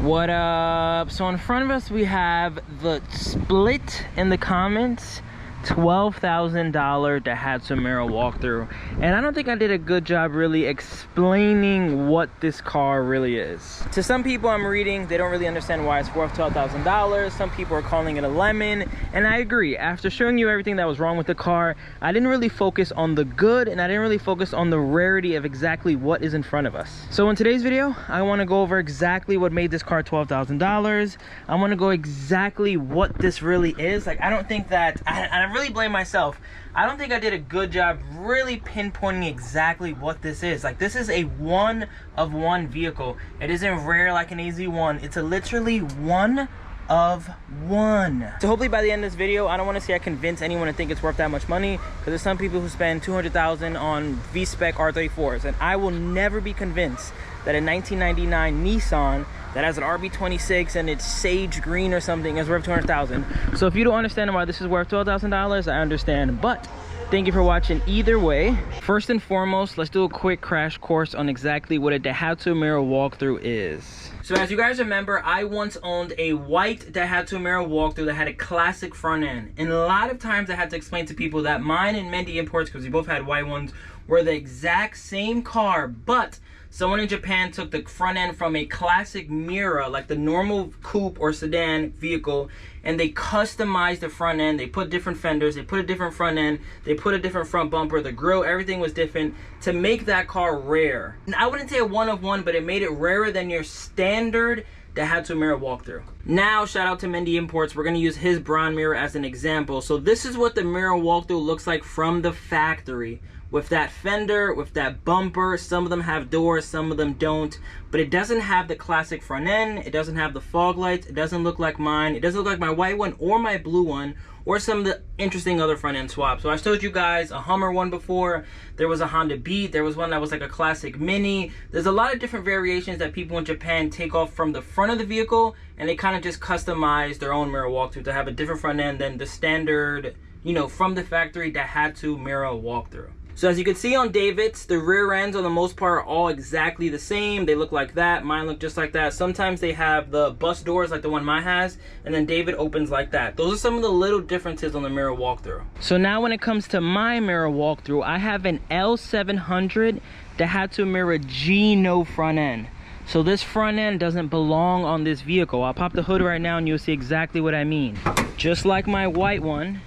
What up? So in front of us we have the split in the comments $12,000 Daihatsu Mira walkthrough, and I don't think I did a good job really explaining what this car really is. To some people I'm reading, they don't really understand why it's worth $12,000. Some people are calling it a lemon, and I agree. After showing you everything that was wrong with the car, I didn't really focus on the good, and I didn't really focus on the rarity of exactly what is in front of us. So in today's video, I want to go over exactly what made this car $12,000. I want to go exactly what this really is. Like, I don't think that I really blame myself. I don't think I did a good job really pinpointing exactly what this is. Like, this is a one of one vehicle. It isn't rare like an AZ1. It's a literally one of one. So hopefully by the end of this video, I don't want to say I convince anyone to think it's worth that much money, because there's some people who spend $200,000 on V-Spec R34s, and I will never be convinced that a 1999 Nissan that has an RB26 and it's sage green or something is worth $200,000. So if you don't understand why this is worth $12,000, I understand, but thank you for watching either way. First and foremost, let's do a quick crash course on exactly what a Daihatsu Mira walkthrough is. So as you guys remember, I once owned a white Daihatsu Mira walkthrough that had a classic front end. And a lot of times I had to explain to people that mine and Mendy Imports, because we both had white ones, were the exact same car, but someone in Japan took the front end from a classic Mira, like the normal coupe or sedan vehicle, and they customized the front end. They put different fenders, they put a different front end, they put a different front bumper, the grille, everything was different to make that car rare. And I wouldn't say a one of one, but it made it rarer than your standard Daihatsu Mira walkthrough. Now, shout out to Mendy Imports. We're going to use his brown Mira as an example. So this is what the Mira walkthrough looks like from the factory. With that fender, with that bumper. Some of them have doors, some of them don't. But it doesn't have the classic front end. It doesn't have the fog lights. It doesn't look like mine. It doesn't look like my white one or my blue one, or some of the interesting other front end swaps. So I showed you guys a Hummer one before. There was a Honda Beat. There was one that was like a classic Mini. There's a lot of different variations that people in Japan take off from the front of the vehicle, and they kind of just customize their own Mira walkthrough to have a different front end than the standard, you know, from the factory Daihatsu Mira walkthrough. So as you can see on David's, the rear ends on the most part are all exactly the same. They look like that. Mine look just like that. Sometimes they have the bus doors like the one mine has, and then David opens like that. Those are some of the little differences on the Mira walkthrough. So now when it comes to my Mira walkthrough, I have an L700 Daihatsu Mira Gino front end. So this front end doesn't belong on this vehicle. I'll pop the hood right now and you'll see exactly what I mean. Just like my white one,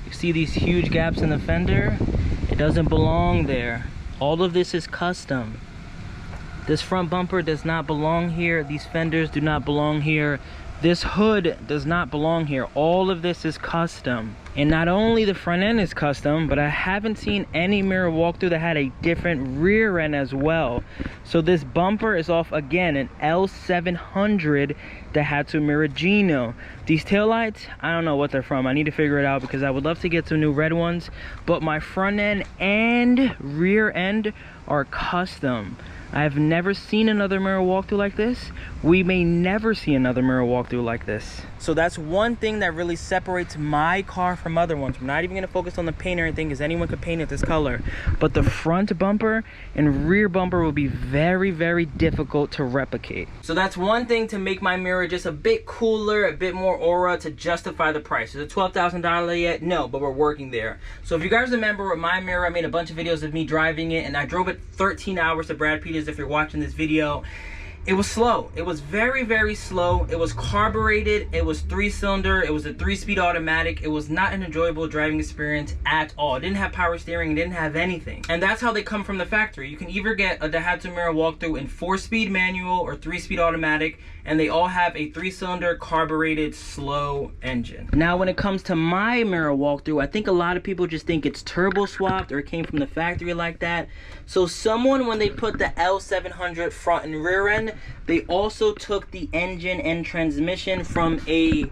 you see these huge gaps in the fender? It doesn't belong there. All of this is custom. This front bumper does not belong here. These fenders do not belong here. This hood does not belong here. All of this is custom. And not only the front end is custom, but I haven't seen any Mira walkthrough that had a different rear end as well. So this bumper is off again, an L700 Daihatsu Mira Gino. These taillights, I don't know what they're from. I need to figure it out because I would love to get some new red ones. But my front end and rear end are custom. I've never seen another Mira walkthrough like this. We may never see another Mira walkthrough like this. So that's one thing that really separates my car from other ones. We're not even going to focus on the paint or anything because anyone could paint it this color. But the front bumper and rear bumper will be very, very difficult to replicate. So that's one thing to make my Mira just a bit cooler, a bit more aura to justify the price. Is it $12,000 yet? No, but we're working there. So if you guys remember with my Mira, I made a bunch of videos of me driving it, and I drove it 13 hours to Brad Peters. If you're watching this video, it was slow. It was very, very slow. It was carbureted. It was 3-cylinder. It was a 3-speed automatic. It was not an enjoyable driving experience at all. It didn't have power steering. It didn't have anything. And that's how they come from the factory. You can either get a Daihatsu Mira walkthrough in 4-speed manual or 3-speed automatic, and they all have a 3-cylinder carbureted slow engine. Now when it comes to my Mira walkthrough, I think a lot of people just think it's turbo swapped or it came from the factory like that. So someone, when they put the L700 front and rear end, they also took the engine and transmission from a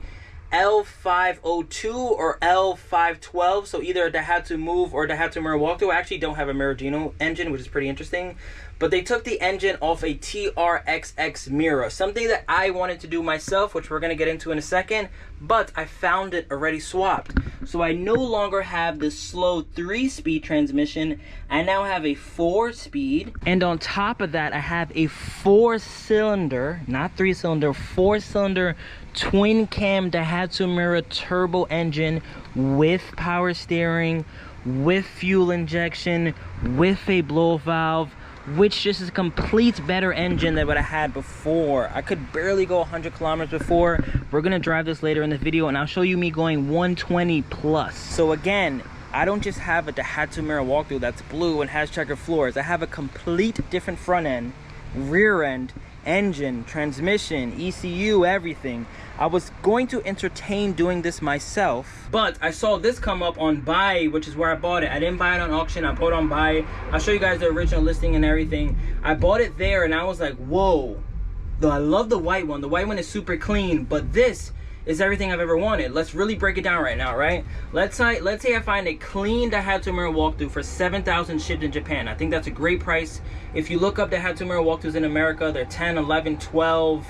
L502 or L512, so either a Daihatsu Move or Daihatsu Mira walkthrough. I actually don't have a Mira Gino engine, which is pretty interesting, but they took the engine off a TRXX Mira, something that I wanted to do myself, which we're going to get into in a second, but I found it already swapped. So I no longer have the slow 3-speed transmission. I now have a 4-speed, and on top of that I have a 4-cylinder, not 3-cylinder, 4-cylinder twin cam Daihatsu Mira turbo engine with power steering, with fuel injection, with a blow valve, which just is a complete better engine than what I had before. I could barely go 100 kilometers before. We're gonna drive this later in the video, and I'll show you me going 120 plus. So again, I don't just have a Daihatsu Mira walkthrough that's blue and has checkered floors. I have a complete different front end, rear end, engine, transmission, ECU, everything. I was going to entertain doing this myself, but I saw this come up on Buy, which is where I bought it. I didn't buy it on auction, I bought it on Buy. I'll show you guys the original listing and everything. I bought it there and I was like, whoa. Though I love the white one. The white one is super clean, but this is everything I've ever wanted. Let's really break it down right now, right? Let's say I find a clean Daihatsu Mira walkthrough for $7,000 shipped in Japan. I think that's a great price. If you look up Daihatsu Mira walkthroughs in America, they're 10, 11, 12.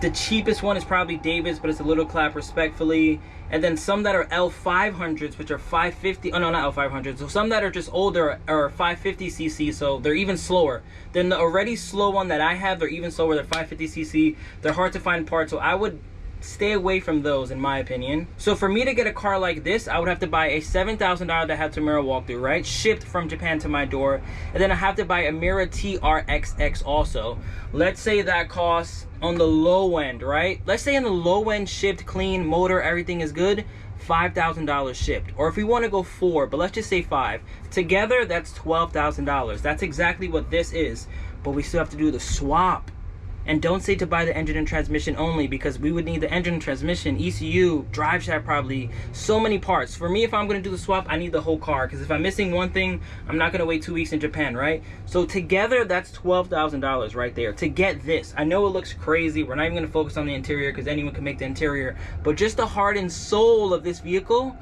The cheapest one is probably David's, but it's a little clap respectfully. And then some that are L500s, which are 550. Oh no, not L500s. So some that are just older are 550cc, so they're even slower than the already slow one that I have. They're even slower. They're 550cc. They're hard to find parts, so I would stay away from those in my opinion. So for me to get a car like this, I would have to buy a $7,000 Daihatsu Mira walkthrough, right? Shipped from Japan to my door. And then I have to buy a Mira TRXX also. Let's say that costs on the low end, right? Let's say in the low end, shipped, clean, motor, everything is good, $5,000 shipped. Or if we want to go 4, but let's just say 5. Together, that's $12,000. That's exactly what this is. But we still have to do the swap. And don't say to buy the engine and transmission only, because we would need the engine and transmission, ECU, drive shaft probably, so many parts. For me, if I'm going to do the swap, I need the whole car, because if I'm missing one thing, I'm not going to wait 2 weeks in Japan, right? So together, that's $12,000 right there to get this. I know it looks crazy. We're not even going to focus on the interior because anyone can make the interior. But just the heart and soul of this vehicle,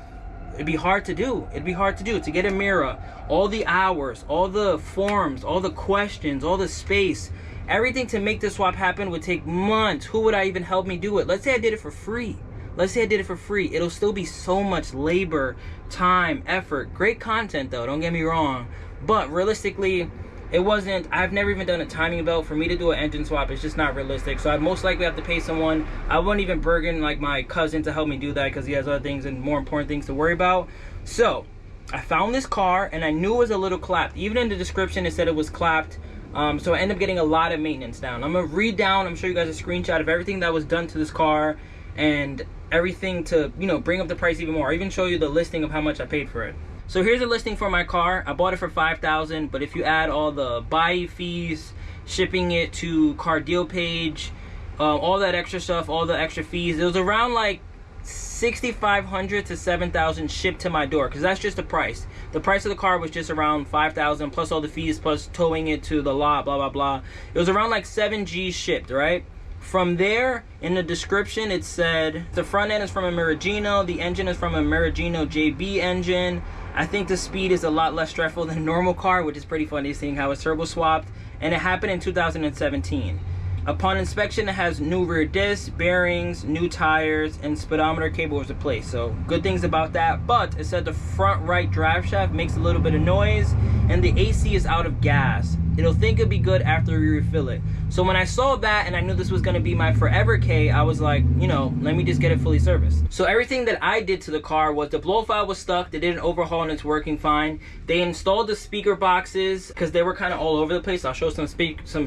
it'd be hard to do. It'd be hard to do. To get a Mira, all the hours, all the forms, all the questions, all the space, everything to make this swap happen would take months. Who would I even help me do it? Let's say I did it for free. Let's say I did it for free. It'll still be so much labor, time, effort. Great content though, don't get me wrong. But realistically, it wasn't, I've never even done a timing belt. For me to do an engine swap, it's just not realistic. So I'd most likely have to pay someone. I wouldn't even burden like my cousin to help me do that because he has other things and more important things to worry about. So I found this car and I knew it was a little clapped. Even in the description, it said it was clapped. So I ended up getting a lot of maintenance down. I'm going to read down, I'm show you guys a screenshot of everything that was done to this car and everything to, you know, bring up the price even more. I'll even show you the listing of how much I paid for it. So here's a listing for my car. I bought it for $5,000, but if you add all the buy fees, shipping it to car deal page, all that extra stuff, all the extra fees, it was around like $6,500 to $7,000 shipped to my door, because that's just the price. The price of the car was just around $5,000 plus all the fees plus towing it to the lot, blah blah blah. It was around like 7 G's shipped, right? From there, in the description, it said the front end is from a Mira Gino, the engine is from a Mira Gino JB engine. I think the speed is a lot less stressful than a normal car, which is pretty funny seeing how it's turbo swapped, and it happened in 2017. Upon inspection, it has new rear discs, bearings, new tires, and speedometer cable was replaced. So good things about that. But it said the front right drive shaft makes a little bit of noise, and the AC is out of gas. It'll think it'll be good after we refill it. So when I saw that and I knew this was going to be my forever K, I was like, you know, let me just get it fully serviced. So everything that I did to the car was the blow file was stuck. They did an overhaul and it's working fine. They installed the speaker boxes because they were kind of all over the place. I'll show some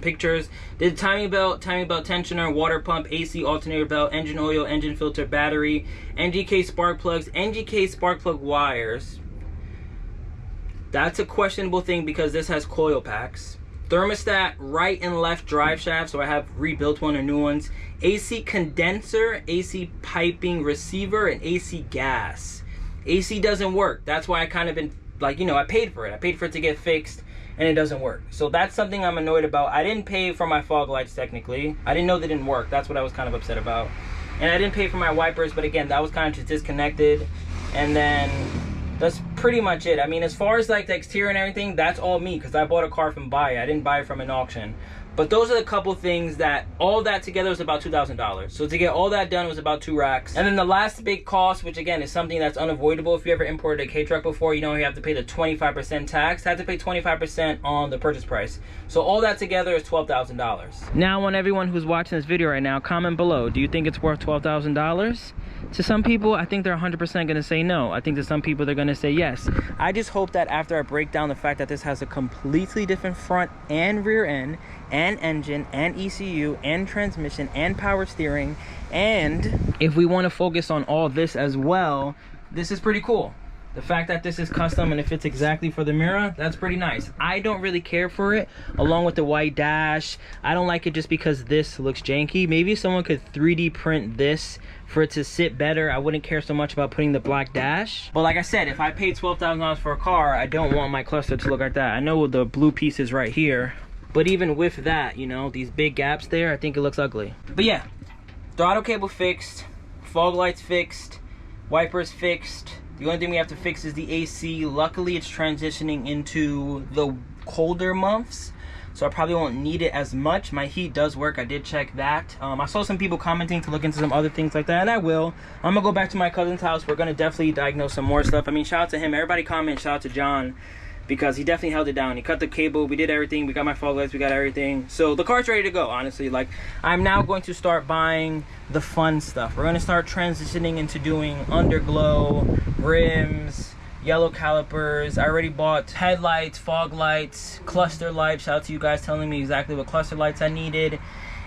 pictures. Did timing belt tensioner, water pump, AC alternator belt, engine oil, engine filter, battery, NGK spark plugs, NGK spark plug wires. That's a questionable thing because this has coil packs. Thermostat, right and left drive shaft, so I have rebuilt one or new ones. AC condenser, AC piping receiver, and AC gas. AC doesn't work. That's why I kind of been like, you know, I paid for it. I paid for it to get fixed and it doesn't work. So that's something I'm annoyed about. I didn't pay for my fog lights technically. I didn't know they didn't work. That's what I was kind of upset about. And I didn't pay for my wipers, but again, that was kind of just disconnected. And then that's pretty much it. I mean, as far as like the exterior and everything, that's all me, because I bought a car from buy. I didn't buy it from an auction. But those are the couple things that, all that together was about $2,000. So to get all that done was about 2 racks. And then the last big cost, which again is something that's unavoidable. If you ever imported a K-Truck before, you know you have to pay the 25% tax. I had to pay 25% on the purchase price. So all that together is $12,000. Now I want everyone who's watching this video right now, comment below. Do you think it's worth $12,000? To some people, I think they're 100% going to say no. I think to some people, they're going to say yes. I just hope that after I break down the fact that this has a completely different front and rear end, and engine, and ECU, and transmission, and power steering, and if we want to focus on all this as well, this is pretty cool. The fact that this is custom and it fits exactly for the Mira, that's pretty nice. I don't really care for it, along with the white dash. I don't like it just because this looks janky. Maybe if someone could 3D print this for it to sit better, I wouldn't care so much about putting the black dash. But like I said, if I paid $12,000 for a car, I don't want my cluster to look like that. I know the blue piece is right here, but even with that, you know, these big gaps there, I think it looks ugly. But yeah, throttle cable fixed, fog lights fixed, wipers fixed. The only thing we have to fix is the AC. Luckily, it's transitioning into the colder months, so I probably won't need it as much. My heat does work. I did check that. I saw some people commenting to look into some other things like that, and I will. I'm gonna go back to my cousin's house. We're gonna definitely diagnose some more stuff. I mean, shout out to him. Everybody comment, shout out to John, because he definitely held it down. He cut the cable, we did everything, we got my fog lights, we got everything. So the car's ready to go, honestly. Like, I'm now going to start buying the fun stuff. We're gonna start transitioning into doing underglow, rims, yellow calipers. I already bought headlights, fog lights, cluster lights. Shout out to you guys telling me exactly what cluster lights I needed.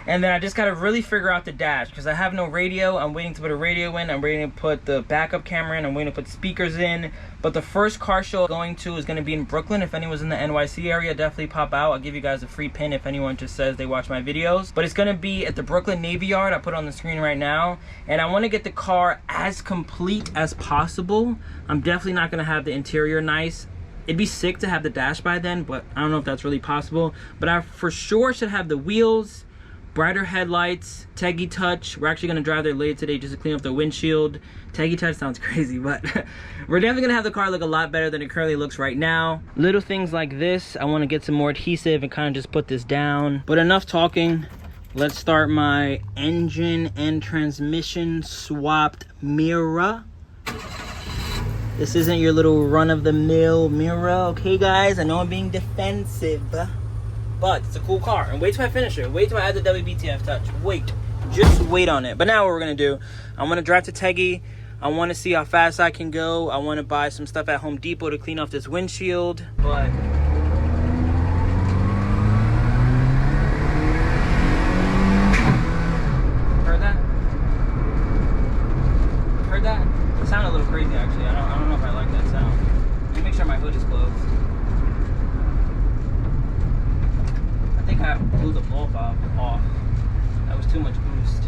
And then I just gotta really figure out the dash, because I have no radio. I'm waiting to put a radio in. I'm waiting to put the backup camera in. I'm waiting to put speakers in. But the first car show I'm going to is gonna be in Brooklyn. If anyone's in the NYC area, definitely pop out. I'll give you guys a free pin if anyone just says they watch my videos. But it's gonna be at the Brooklyn Navy Yard. I put it on the screen right now. And I wanna get the car as complete as possible. I'm definitely not gonna have the interior nice. It'd be sick to have the dash by then, but I don't know if that's really possible. But I for sure should have the wheels, brighter headlights, Teggy Touch. We're actually gonna drive there later today just to clean up the windshield. Teggy Touch sounds crazy, but we're definitely gonna have the car look a lot better than it currently looks right now. Little things like this, I wanna get some more adhesive and kind of just put this down. But enough talking. Let's start my engine and transmission swapped Mira. This isn't your little run-of-the-mill Mira, okay guys? I know I'm being defensive, but it's a cool car. And wait till I finish it. Wait till I add the WBTF touch. Wait. Just wait on it. But now what we're going to do, I'm going to drive to Teggy. I want to see how fast I can go. I want to buy some stuff at Home Depot to clean off this windshield. But heard that? Heard that? It sounded a little crazy actually. I don't know if I like that sound. Let me make sure my hood is closed. I think I blew the bulb off. That was too much boost.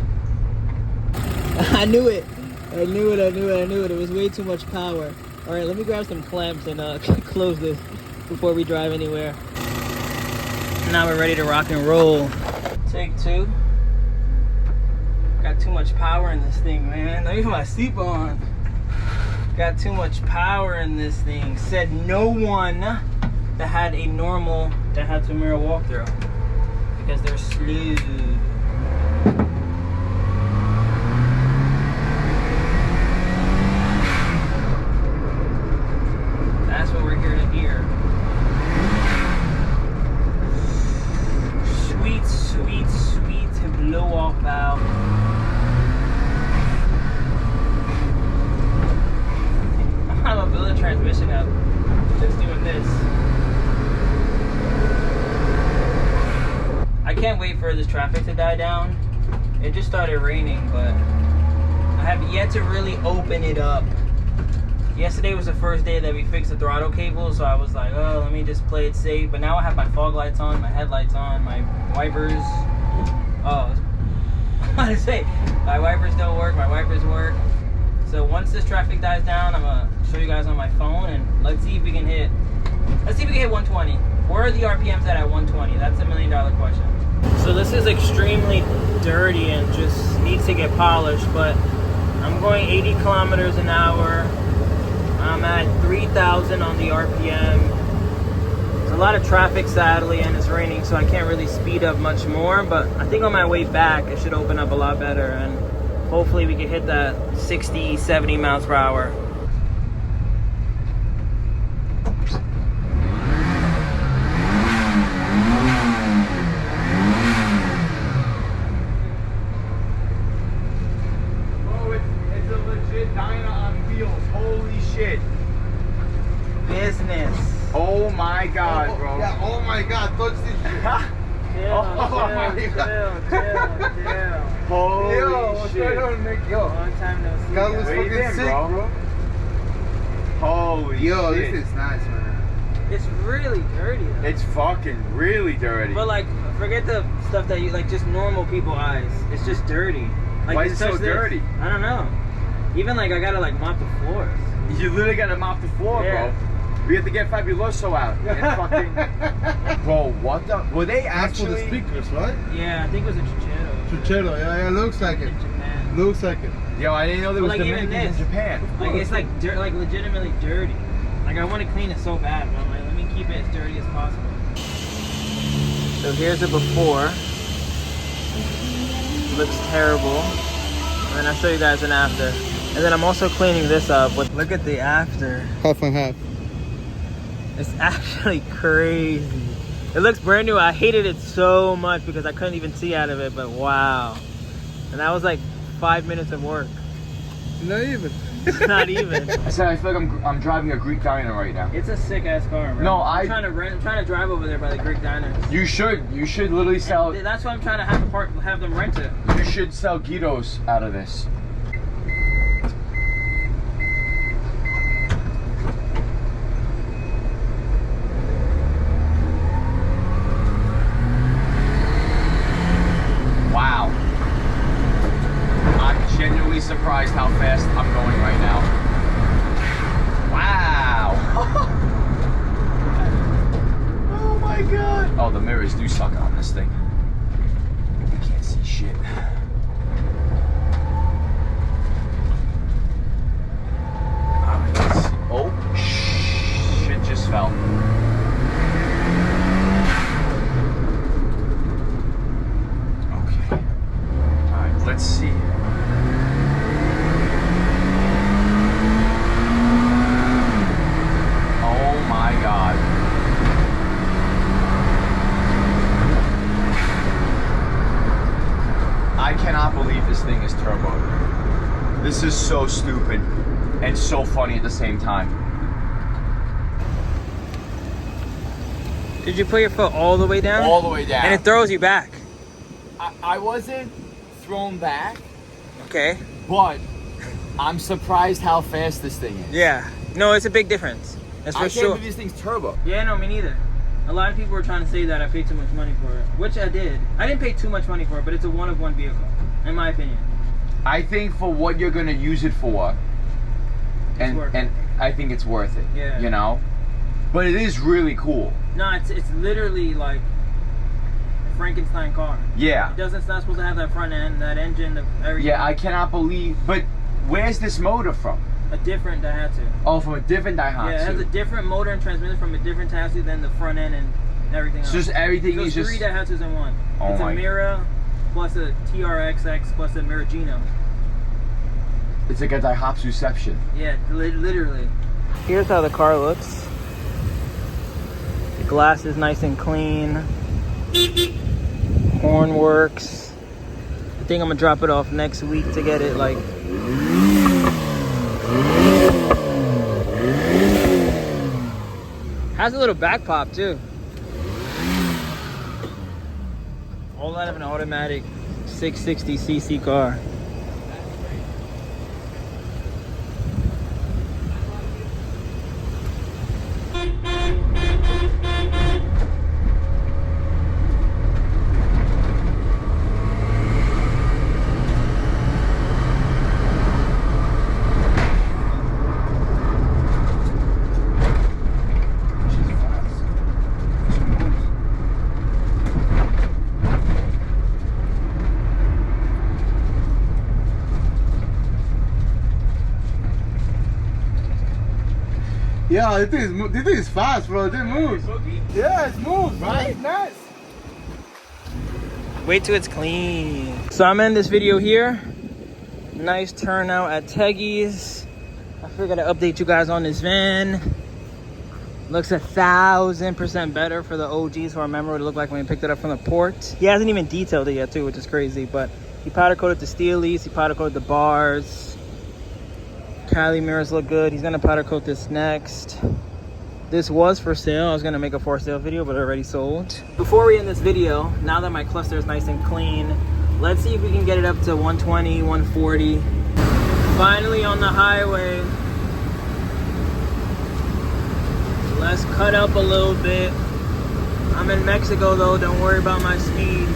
I knew it. I knew it. It was way too much power. All right, let me grab some clamps and close this before we drive anywhere. Now we're ready to rock and roll. Take 2. Got too much power in this thing, man. Let me put my seatbelt on. Got too much power in this thing. Said no one that had a normal Daihatsu Mira walkthrough, because they're slow. That's what we're here to hear. Sweet, sweet, sweet blow off valve. I'm gonna build a transmission up just doing this. I can't wait for this traffic to die down. It just started raining, but I have yet to really open it up. Yesterday was the first day that we fixed the throttle cable, so I was like, oh, let me just play it safe. But now I have my fog lights on, my headlights on, my wipers. Oh, I want to say, my wipers don't work, my wipers work. So once this traffic dies down, I'm gonna show you guys on my phone, and let's see if we can hit 120. Where are the RPMs at 120? That's $1 million question. So this is extremely dirty and just needs to get polished, but I'm going 80 kilometers an hour. I'm at 3,000 on the RPM. There's a lot of traffic, sadly, and it's raining, so I can't really speed up much more, but I think on my way back it should open up a lot better, and hopefully we can hit that 60, 70 miles per hour. Business. Oh my God, bro. Yeah, oh my God, touch this shit. Chill. Holy Yo, what's shit. going on, Nick? Yo. Long time no see. God was Where you fucking been, sick, bro? Holy Yo, shit. this is nice, man. It's really dirty though. It's fucking really dirty. But like, forget the stuff that you like, just normal people eyes. It's just dirty. Like, Why is it so touch this. dirty? I don't know. Even like I gotta like mop the floors. You literally gotta mop the floor, Yeah. bro. We have to get Fabuloso out. And fucking... Bro, what the... Were they That's for the actually... speakers, right? Yeah, I think it was a Chuchero. Chuchero, yeah, looks like it. In Japan. Looks like it. Yo, I didn't know there was But, like, even Dominicans this. in Japan. Like it's like like legitimately dirty. Like I want to clean it so bad, but I'm like, let me keep it as dirty as possible. So here's the before. Looks terrible. And then I'll show you guys an after. And then I'm also cleaning this up. But look at the after. Half and half. It's actually crazy. It looks brand new. I hated it so much because I couldn't even see out of it, but wow. And that was like 5 minutes of work. Not even. Not even. I said I feel like I'm driving a Greek diner right now. It's a sick ass car, bro. No, I'm trying to drive over there by the Greek diner. You should literally sell... And that's why I'm trying to have them rent it. You should sell Guidos out of this. Wow. I'm genuinely surprised how fast I'm going right now. Wow. Oh my God. Oh, the mirrors do suck on this thing. You can't see shit. Alright, let's see. Oh, shit just fell. Okay. Alright, let's see. Oh my God. I cannot believe this thing is turbo. This is so stupid and so funny at the same time. Did you put your foot all the way down? All the way down. And it throws you back. I wasn't thrown back, Okay. but I'm surprised how fast this thing is. Yeah. No, it's a big difference. That's for I can't sure. believe this thing's turbo. Yeah, no, me neither. A lot of people were trying to say that I paid too much money for it, which I did. I didn't pay too much money for it, but it's a one-of-one vehicle, in my opinion. I think for what you're gonna use it for, and I think it's worth it. Yeah. You know, but it is really cool. No, it's literally like a Frankenstein car. Yeah. It's not supposed to have that front end, that engine, everything. Yeah, I cannot believe. But where's this motor from? A different Daihatsu. Oh, from a different Daihatsu. Yeah, it has a different motor and transmission from a different Daihatsu than the front end and everything else. So just everything So is it's just. three Daihatsus in one. Oh It's my- a Mira plus a TRXX plus a Mira Gino. It's like a Daihatsuception. Yeah, literally. Here's how the car looks. The glass is nice and clean. Horn works. I think I'm gonna drop it off next week to get it like. Has a little back pop too. All out of an automatic 660cc car. Yeah, this thing is fast, bro. It moves. Yeah, it's moved, right? Nice. Wait till it's clean. So I'm in this video here. Nice turnout at Teggy's. I figured to update you guys on this van. Looks 1,000% better for the OGs who remember what it looked like when we picked it up from the port. He hasn't even detailed it yet too, which is crazy, but he powder coated the steelies, he powder coated the bars. Cali mirrors look good. He's gonna powder coat this next. This was for sale. I was gonna make a for sale video, but it already sold. Before we end this video, now that my cluster is nice and clean, let's see if we can get it up to 120, 140. Finally on the highway. Let's cut up a little bit. I'm in Mexico though, don't worry about my speed.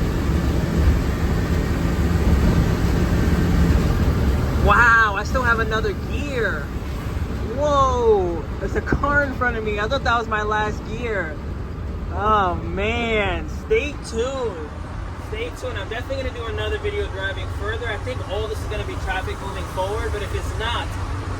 Wow, I still have another gear. Whoa, there's a car in front of me. I thought that was my last gear. Oh man, stay tuned. Stay tuned. I'm definitely gonna do another video driving further. I think all this is gonna be traffic moving forward, but if it's not,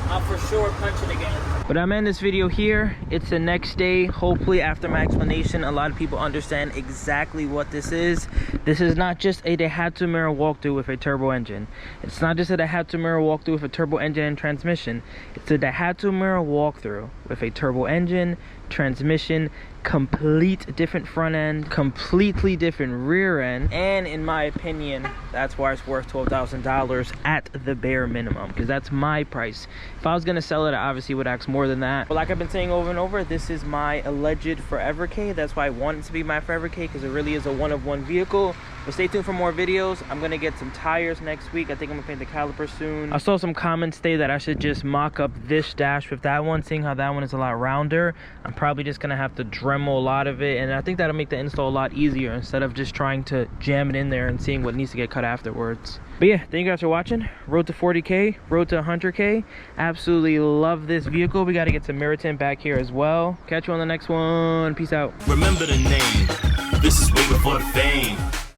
I'll for sure punch it again. But I'm in this video here. It's the next day. Hopefully after my explanation, a lot of people understand exactly what this is. This is not just a Daihatsu Mira walkthrough with a turbo engine. It's not just a Daihatsu Mira walkthrough with a turbo engine and transmission. It's a Daihatsu Mira walkthrough with a turbo engine, transmission, complete different front end, completely different rear end, and in my opinion, that's why it's worth $12,000 at the bare minimum, because that's my price. If I was gonna sell it, I obviously would ask more than that. But like I've been saying over and over, this is my alleged forever K. That's why I want it to be my forever K, because it really is a one-of-one vehicle. But stay tuned for more videos. I'm gonna get some tires next week. I think I'm gonna paint the caliper soon. I saw some comments say that I should just mock up this dash with that one, seeing how that one is a lot rounder. I'm probably just gonna have to Dremel a lot of it, and I think that'll make the install a lot easier instead of just trying to jam it in there and seeing what needs to get cut afterwards. But yeah, thank you guys for watching. Road to 40K, road to 100K. Absolutely love this vehicle. We got to get some mirror tint back here as well. Catch you on the next one. Peace out. Remember the name. This is way before the fame.